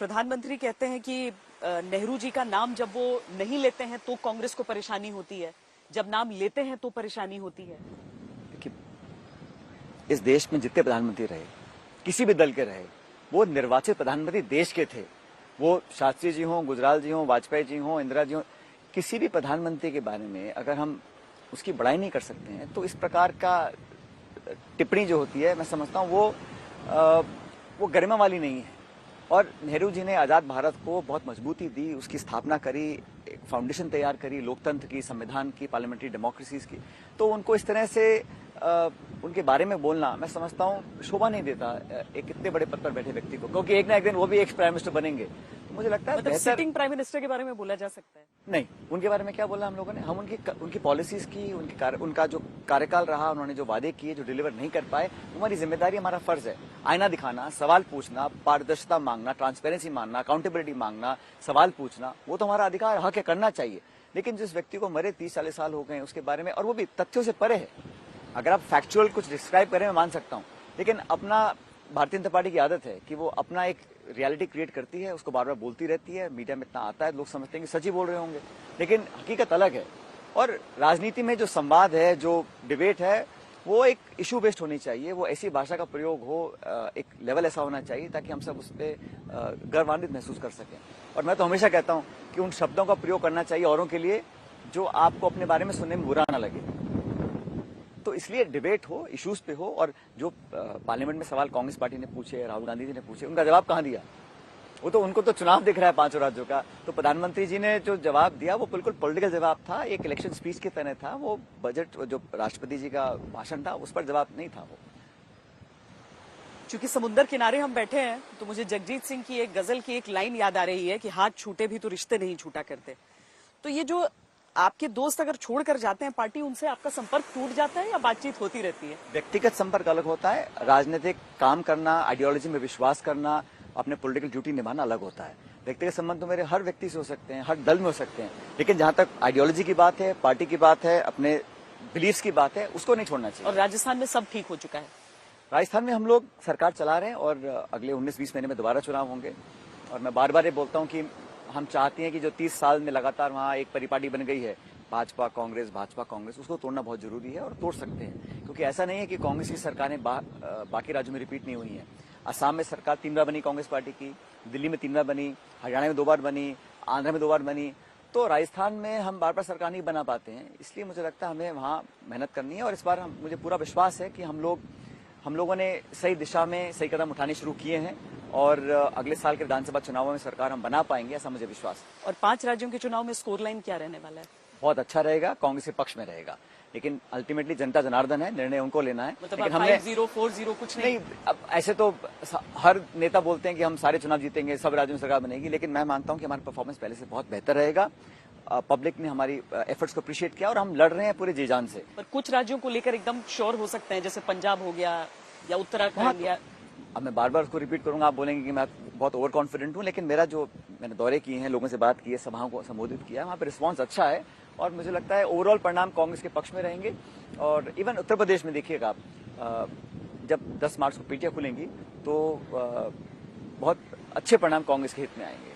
प्रधानमंत्री कहते हैं कि नेहरू जी का नाम जब वो नहीं लेते हैं तो कांग्रेस को परेशानी होती है, जब नाम लेते हैं तो परेशानी होती है। देखिए, इस देश में जितने प्रधानमंत्री रहे, किसी भी दल के रहे, वो निर्वाचित प्रधानमंत्री देश के थे। वो शास्त्री जी हों, गुजराल जी हों, वाजपेयी जी हों, इंदिरा जी हों, किसी भी प्रधानमंत्री के बारे में अगर हम उसकी बड़ाई नहीं कर सकते हैं तो इस प्रकार का टिप्पणी जो होती है, मैं समझता हूँ वो गरिमा वाली नहीं है। और नेहरू जी ने आज़ाद भारत को बहुत मजबूती दी, उसकी स्थापना करी, एक फाउंडेशन तैयार करी लोकतंत्र की, संविधान की, पार्लियामेंट्री डेमोक्रेसीज की। तो उनको इस तरह से उनके बारे में बोलना, मैं समझता हूँ शोभा नहीं देता एक इतने बड़े पद पर बैठे व्यक्ति को, क्योंकि एक ना एक दिन वो भी एक्स प्राइम मिनिस्टर बनेंगे। तो मुझे लगता है मतलब सिटिंग प्राइम मिनिस्टर के बारे में बोला जा सकता है। नहीं, उनके बारे में क्या बोला हम लोगों ने? हम उनकी पॉलिसीज की, उनका जो कार्यकाल रहा, उन्होंने जो वादे किए, जो डिलीवर नहीं कर पाए, हमारी जिम्मेदारी, हमारा फर्ज है आईना दिखाना, सवाल पूछना, पारदर्शिता मांगना, ट्रांसपेरेंसी मांगना, अकाउंटेबिलिटी मांगना, सवाल पूछना। वो तो हमारा अधिकार, हक है, करना चाहिए। लेकिन जिस व्यक्ति को मरे 30-40 साल हो गए उसके बारे में, और वो भी तथ्यों से परे है, अगर आप फैक्चुअल कुछ डिस्क्राइब करें मैं मान सकता हूं, लेकिन अपना भारतीय जनता पार्टी की आदत है कि वो अपना एक रियलिटी क्रिएट करती है, उसको बार बार बोलती रहती है, मीडिया में इतना आता है, लोग समझते हैं कि सच ही बोल रहे होंगे, लेकिन हकीकत अलग है। और राजनीति में जो संवाद है, जो डिबेट है, वो एक इशू बेस्ड होनी चाहिए। वो ऐसी भाषा का प्रयोग हो, एक लेवल ऐसा होना चाहिए ताकि हम सब उस पर गर्वान्वित महसूस कर सकें। और मैं तो हमेशा कहता हूं कि उन शब्दों का प्रयोग करना चाहिए औरों के लिए जो आपको अपने बारे में सुनने में बुरा ना लगे। तो इसलिए डिबेट हो, इश्यूज पे हो। और जो पार्लियामेंट में सवाल कांग्रेस पार्टी ने पूछे, राहुल गांधी जी ने पूछे, उनका जवाब कहां दिया? वो तो उनको तो चुनाव दिख रहा है 5 राज्यों का। तो प्रधानमंत्री जी ने जो जवाब दिया वो बिल्कुल पॉलिटिकल जवाब था, एक इलेक्शन स्पीच की तरह था। वो बजट, जो राष्ट्रपति जी का भाषण था, उस पर जवाब नहीं था वो। चूंकि समुद्र किनारे हम बैठे हैं तो मुझे जगजीत सिंह की एक गजल की एक लाइन याद आ रही है कि हाथ छूटे भी तो रिश्ते नहीं छूटा करते। तो ये जो आपके दोस्त अगर छोड़कर जाते हैं पार्टी, उनसे आपका संपर्क टूट जाता है या बातचीत होती रहती है? व्यक्तिगत संपर्क अलग होता है, राजनीतिक काम करना, आइडियोलॉजी में विश्वास करना, अपने पॉलिटिकल ड्यूटी निभाना अलग होता है। व्यक्तिगत संबंध तो मेरे हर व्यक्ति से हो सकते हैं, हर दल में हो सकते हैं, लेकिन जहां तक आइडियोलॉजी की बात है, पार्टी की बात है, अपने बिलीफ्स की बात है, उसको नहीं छोड़ना चाहिए। और राजस्थान में सब ठीक हो चुका है? राजस्थान में हम लोग सरकार चला रहे हैं और अगले 19-20 महीने में दोबारा चुनाव होंगे। और मैं बार बार ये बोलता हूँ कि हम चाहते हैं कि जो 30 साल में लगातार वहाँ एक परिपाटी बन गई है, भाजपा कांग्रेस, उसको तोड़ना बहुत जरूरी है और तोड़ सकते हैं। क्योंकि ऐसा नहीं है कि कांग्रेस की सरकारें बाकी राज्यों में रिपीट नहीं हुई हैं। असम में सरकार 3 बार बनी कांग्रेस पार्टी की, दिल्ली में 3 बार बनी, हरियाणा में 2 बार बनी, आंध्र में 2 बार बनी। तो राजस्थान में हम बार बार सरकार नहीं बना पाते हैं, इसलिए मुझे लगता है हमें वहाँ मेहनत करनी है। और इस बार मुझे पूरा विश्वास है कि हम लोगों ने सही दिशा में सही कदम उठाने शुरू किए हैं और अगले साल के विधानसभा चुनावों में सरकार हम बना पाएंगे, ऐसा मुझे विश्वास है। और 5 राज्यों के चुनाव में स्कोर लाइन क्या रहने वाला है? बहुत अच्छा रहेगा, कांग्रेस के पक्ष में रहेगा, लेकिन अल्टीमेटली जनता जनार्दन है, निर्णय उनको लेना है। मतलब लेकिन हमने 5-0, 4-0 कुछ नहीं। अब ऐसे तो हर नेता बोलते हैं कि हम सारे चुनाव जीतेंगे, सब राज्यों में सरकार बनेगी, लेकिन मैं मानता हूं कि हमारा परफॉर्मेंस पहले से बहुत बेहतर रहेगा। पब्लिक ने हमारी एफर्ट्स को अप्रिशिएट किया और हम लड़ रहे हैं पूरे जी जान से। पर कुछ राज्यों को लेकर एकदम श्योर हो सकते हैं, जैसे पंजाब हो गया या उत्तराखंड या... अब मैं बार बार उसको रिपीट करूंगा, आप बोलेंगे कि मैं बहुत ओवर कॉन्फिडेंट हूं, लेकिन मैंने दौरे किए हैं, लोगों से बात की है, सभाओं को संबोधित किया, वहां पर रिस्पांस अच्छा है और मुझे लगता है ओवरऑल परिणाम कांग्रेस के पक्ष में रहेंगे। और इवन उत्तर प्रदेश में देखिएगा आप, जब 10 मार्च को पीटियां खुलेंगी तो बहुत अच्छे परिणाम कांग्रेस के हित में आएंगे।